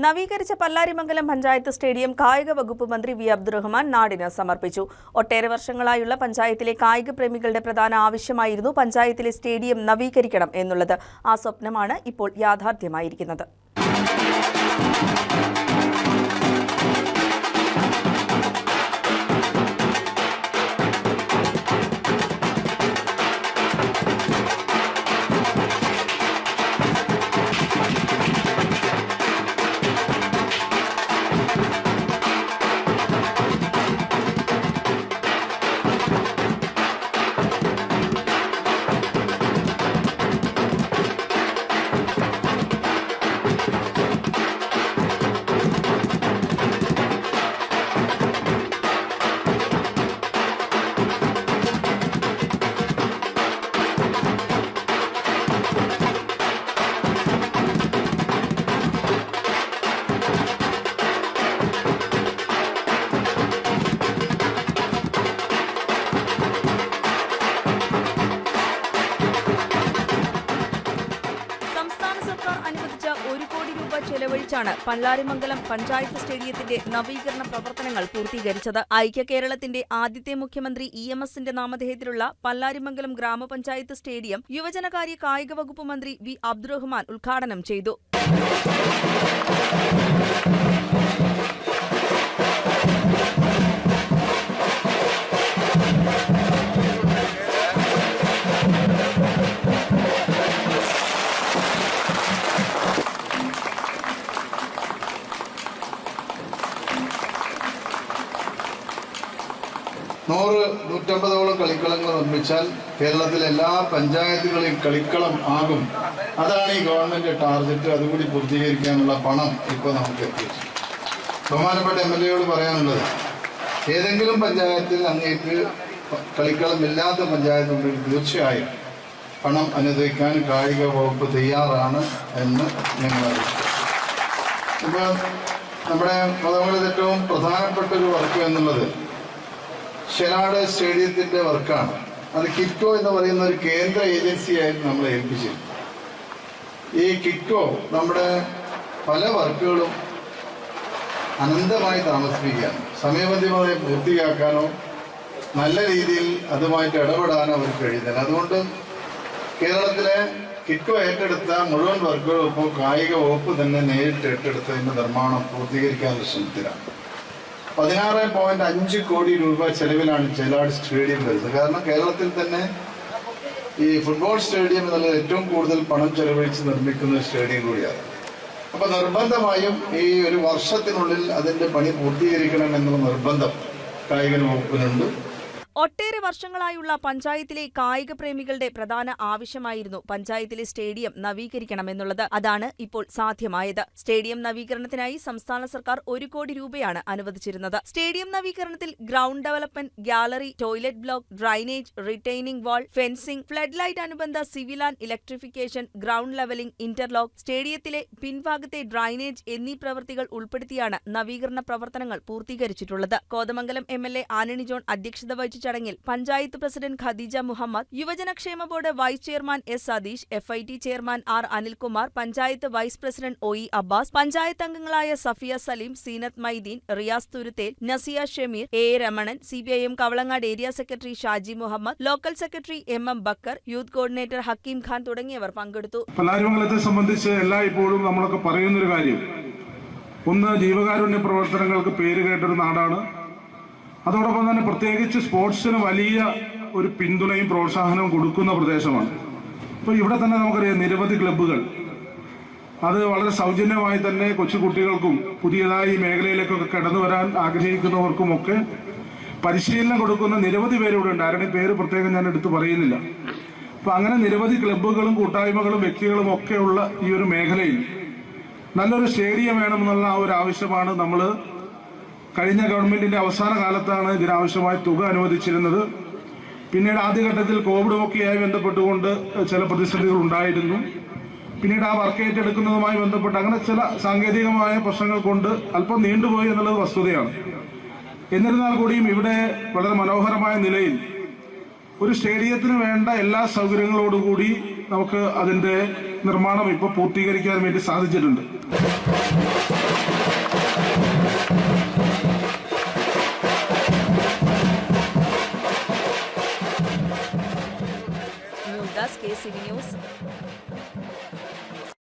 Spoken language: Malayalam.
നവീകരിച്ച പല്ലാരിമംഗലം പഞ്ചായത്ത് സ്റ്റേഡിയം കായിക വകുപ്പ് മന്ത്രി വി അബ്ദുറഹ്മാൻ നാടിന് സമർപ്പിച്ചു. ഒട്ടേറെ വർഷങ്ങളായുള്ള പഞ്ചായത്തിലെ കായിക പ്രേമികളുടെ പ്രധാന ആവശ്യമായിരുന്നു പഞ്ചായത്തിലെ സ്റ്റേഡിയം നവീകരിക്കണം എന്നുള്ളത്. ആ സ്വപ്നമാണ് ഇപ്പോൾ യാഥാർത്ഥ്യമായിരിക്കുന്നത്. അനുവദിച്ച 1 കോടി രൂപ ചെലവഴിച്ചാണ് പല്ലാരിമംഗലം പഞ്ചായത്ത് സ്റ്റേഡിയത്തിന്റെ നവീകരണ പ്രവർത്തനങ്ങൾ പൂർത്തീകരിച്ചത്. ഐക്യ കേരളത്തിന്റെ ആദ്യത്തെ മുഖ്യമന്ത്രി EMSന്റെ നാമധേയത്തിലുള്ള പല്ലാരിമംഗലം ഗ്രാമപഞ്ചായത്ത് സ്റ്റേഡിയം യുവജനകാര്യ കായിക വകുപ്പ് മന്ത്രി വി അബ്ദുറഹ്മാൻ ഉദ്ഘാടനം ചെയ്തു. നൂറ്റമ്പതോളം കളിക്കളങ്ങൾ നിർമ്മിച്ചാൽ കേരളത്തിലെ എല്ലാ പഞ്ചായത്തുകളിലും കളിക്കളം ആകും. അതാണ് ഈ ഗവൺമെന്റ് ടാർഗറ്റ്. അതുകൂടി പൂർത്തീകരിക്കാനുള്ള പണം ഇപ്പോൾ നമുക്ക് എത്തിച്ചു. ബഹുമാനപ്പെട്ട MLA പറയാനുള്ളത്, ഏതെങ്കിലും പഞ്ചായത്തിൽ അങ്ങേക്ക് കളിക്കളം ഇല്ലാത്ത പഞ്ചായത്തുണ്ടെങ്കിൽ തീർച്ചയായും പണം അനുവദിക്കാൻ കായിക വകുപ്പ് തയ്യാറാണ് എന്ന് ഞങ്ങൾ അറിയിച്ചു. ഇപ്പോൾ നമ്മുടെ പദങ്ങളിൽ ഏറ്റവും പ്രധാനപ്പെട്ട ഒരു വർക്ക് എന്നുള്ളത് ഷെനാട് സ്റ്റേഡിയത്തിന്റെ വർക്കാണ്. അത് കിറ്റ്കോ എന്ന് പറയുന്ന ഒരു കേന്ദ്ര ഏജൻസിയായിരുന്നു നമ്മളെ ഏൽപ്പിച്ചത്. ഈ കിറ്റ്കോ നമ്മുടെ പല വർക്കുകളും അനന്തമായി താമസിപ്പിക്കുകയാണ്. സമയബന്ധിതമായി പൂർത്തിയാക്കാനോ നല്ല രീതിയിൽ അതുമായിട്ട് ഇടപെടാനോ അവർക്ക് കഴിയുന്നില്ല. അതുകൊണ്ട് കേരളത്തിലെ കിറ്റ്കോ ഏറ്റെടുത്ത മുഴുവൻ വർക്കുകളും ഇപ്പോൾ കായിക വകുപ്പ് തന്നെ നേരിട്ട് ഏറ്റെടുത്തതിന്റെ നിർമ്മാണം പൂർത്തീകരിക്കാനുള്ള ശ്രമത്തിലാണ്. 16.5 കോടി രൂപ ചെലവിലാണ് ചെലാട് സ്റ്റേഡിയം വരുന്നത്. കാരണം കേരളത്തിൽ തന്നെ ഈ ഫുട്ബോൾ സ്റ്റേഡിയം എന്നുള്ളത് ഏറ്റവും കൂടുതൽ പണം ചെലവഴിച്ച് നിർമ്മിക്കുന്ന സ്റ്റേഡിയം കൂടിയാണ്. അപ്പൊ നിർബന്ധമായും ഈ ഒരു വർഷത്തിനുള്ളിൽ അതിന്റെ പണി പൂർത്തീകരിക്കണം എന്നുള്ള നിർബന്ധം കായിക വകുപ്പിനുണ്ട്. ഒട്ടേറെ വർഷങ്ങളായുള്ള പഞ്ചായത്തിലെ കായിക പ്രേമികളുടെ പ്രധാന ആവശ്യമായിരുന്നു പഞ്ചായത്തിലെ സ്റ്റേഡിയം നവീകരിക്കണമെന്നുള്ളത്. അതാണ് ഇപ്പോൾ സാധ്യമായത്. സ്റ്റേഡിയം നവീകരണത്തിനായി സംസ്ഥാന സർക്കാർ 1 കോടി രൂപയാണ് അനുവദിച്ചിരുന്നത്. സ്റ്റേഡിയം നവീകരണത്തിൽ ground development, gallery, toilet block, drainage, retaining wall, fencing, flood light അനുബന്ധ civil and electrification, ground levelling, interlock, സ്റ്റേഡിയത്തിലെ പിൻഭാഗത്തെ ഡ്രൈനേജ് എന്നീ പ്രവൃത്തികൾ ഉൾപ്പെടുത്തിയാണ് നവീകരണ പ്രവർത്തനങ്ങൾ പൂർത്തീകരിച്ചിട്ടുള്ളത്. കോതമംഗലം MLA ആന്റണി ജോൺ അധ്യക്ഷത വഹിച്ച ചടങ്ങിൽ പഞ്ചായത്ത് പ്രസിഡന്റ് ഖദീജ മുഹമ്മദ്, യുവജനക്ഷേമ board vice chairman S Satheesh, FIT chairman R Anilkumar, panchayat vice president OE Abbas, പഞ്ചായത്ത് അംഗങ്ങളായ Safiya Saleem, Seenath Mydeen, Riyas Thuruthel, Nasiya Shameer, A Ramanan, CPIM Kavalangad area secretary Shaji Muhammad, local secretary MM Bakkar, youth coordinator Hakeem Khan തുടങ്ങിയവർ പങ്കെടുത്തു. പല്ലാരിമംഗലത്തെ സംബന്ധിച്ച് എല്ലായ്പ്പോഴും നമ്മളൊക്കെ പറയുന്നൊരു കാര്യം, ഒന്ന്, ജീവകാരുണ്യ പ്രവർത്തനങ്ങൾക്ക് പേര് കേട്ടൊരു നാടാണ്. അതോടൊപ്പം തന്നെ പ്രത്യേകിച്ച് സ്പോർട്സിന് വലിയ ഒരു പിന്തുണയും പ്രോത്സാഹനവും കൊടുക്കുന്ന പ്രദേശമാണ്. ഇപ്പോൾ ഇവിടെ തന്നെ നമുക്കറിയാം നിരവധി ക്ലബ്ബുകൾ, അത് വളരെ സൗജന്യമായി തന്നെ കൊച്ചുകുട്ടികൾക്കും പുതിയതായി മേഖലയിലേക്കൊക്കെ കടന്നു വരാൻ ആഗ്രഹിക്കുന്നവർക്കുമൊക്കെ പരിശീലനം കൊടുക്കുന്ന നിരവധി പേരിവിടെ ഉണ്ട്. ആരുടെയും പേര് പ്രത്യേകം ഞാൻ എടുത്തു പറയുന്നില്ല. അപ്പം അങ്ങനെ നിരവധി ക്ലബ്ബുകളും കൂട്ടായ്മകളും വ്യക്തികളും ഒക്കെയുള്ള ഈ ഒരു മേഖലയിൽ നല്ലൊരു സ്റ്റേഡിയം വേണമെന്നുള്ള ആ ഒരു ആവശ്യമാണ് നമ്മൾ കഴിഞ്ഞ ഗവൺമെന്റിന്റെ അവസാന കാലത്താണ് ഇതിനാവശ്യമായ തുക അനുവദിച്ചിരുന്നത്. പിന്നീട് ആദ്യഘട്ടത്തിൽ കോവിഡുമൊക്കെയായി ബന്ധപ്പെട്ടുകൊണ്ട് ചില പ്രതിസന്ധികൾ ഉണ്ടായിരുന്നു. പിന്നീട് ആ വർക്ക് ഏറ്റെടുക്കുന്നതുമായി ബന്ധപ്പെട്ട് അങ്ങനെ ചില സാങ്കേതികമായ പ്രശ്നങ്ങൾ കൊണ്ട് അല്പം നീണ്ടുപോയി എന്നുള്ളത് വസ്തുതയാണ്. എന്നിരുന്നാൽ കൂടിയും ഇവിടെ വളരെ മനോഹരമായ നിലയിൽ ഒരു സ്റ്റേഡിയത്തിന് വേണ്ട എല്ലാ സൗകര്യങ്ങളോടുകൂടി നമുക്ക് അതിന്റെ നിർമ്മാണം ഇപ്പോൾ പൂർത്തീകരിക്കാൻ വേണ്ടി സാധിച്ചിട്ടുണ്ട്. Mohandas, KCV news.